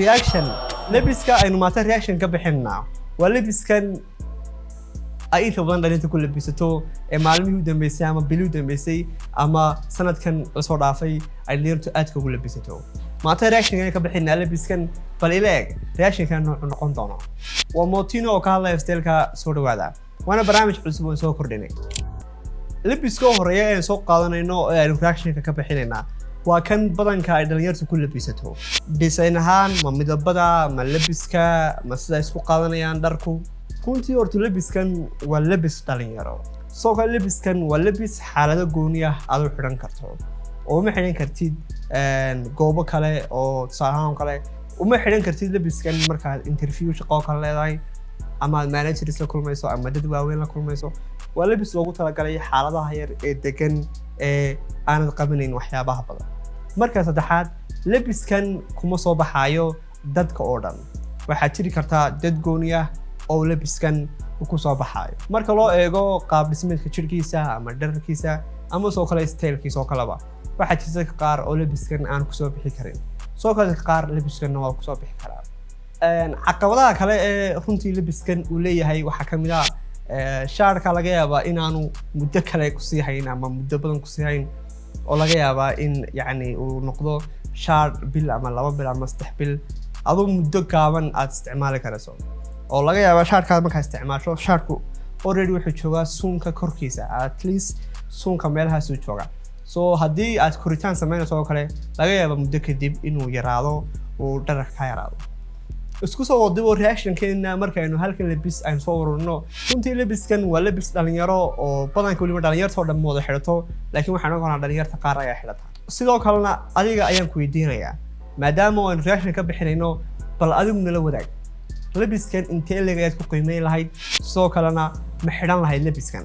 reaction labiska aynu maanta reaction ka bixinaa waa labiskan ay inta badan dhalinta ku labisato ee maalmihii u dambeysay ama bilii u dambeysay ama sanadkan la soo dhaafay ay leertu aadka ugu labisato maanta reaction ka bixinaa labiskan bal ileeg reaction kan noqon doono waa Motinho oo ka hadlaya lifestyle-ka soo dhawaada waana barnaamij cusub oo soo kordhinay labiska horeeya ee soo qaadanayno ee aynu reaction ka bixinayna waa kan badanka ay dhalinyartu ku labisato design ahaan ma midabada ma labiska ma sida isku qaadanayaan dharku runtii horta labiskan waa labis dhalinyaro soo kale labiskan waa labis xaalado gooni ah aad u xidhan karto oo ma xidhan kartid goobo kale oo tusaalahaan kale uma xidhan kartid labiskan markaad interview shaqo kale leedahay ama manager isla kulmayso ama dad waaweyn la kulmayso waa labis loogu talagalay xaaladaha yar ee degan ee aanad qabanayn waxyaabaha badan marka saddexaad labiskan kuma soo baxayo dadka oo dhan waxa jiri karta dad gooni ah oo labiskan ku soo baxayo marka loo eego qaab dhismeedka jirkiisa ama dharkiisa ama soo kale style-kiisa oo kaleba waxa jirta qaar oo labiskan aan ku soo bixi karin soo kale qaar labiskan waa ku soo bixi karaa caqabadaha kale ee runtii labiskan uu leeyahay waxa kamid ah shaarka laga yaabaa inaanu muddo kale ku sii hayn ama muddo badan ku sii hayn oo laga yaabaa in yani uu noqdo shaar bil ama 2 bil ama 3 bil adoo muddo gaaban aad isticmaali karayso oo laga yaabaa shaarka marka isticmaasho shaarku already wuxuu joogaa suunka korkiisa at least suunka meelahaas uu joogaa soo haddii aad koritaan sameynayso oo kale laga yaabaa muddo kadib inuu yaraado oo dharka ka yaraado isku soo wadibo reaction-keena markaynu halkan labis aan soo ururno runtii labiskan waa labis dhalinyaro oo badanka waliba dhalinyarta oo dhan wada xidhato laakiin waxaan ogaanaa dhalinyarta qaar ayaa xidhata sidoo kalena adiga ayaan ku weydiinayaa maadaama aan reaction ka bixinayno bal adigu nala wadaag labiskan intee leeg ayaad ku qiimeyn lahayd sidoo kalena ma xidhan lahayd labiskan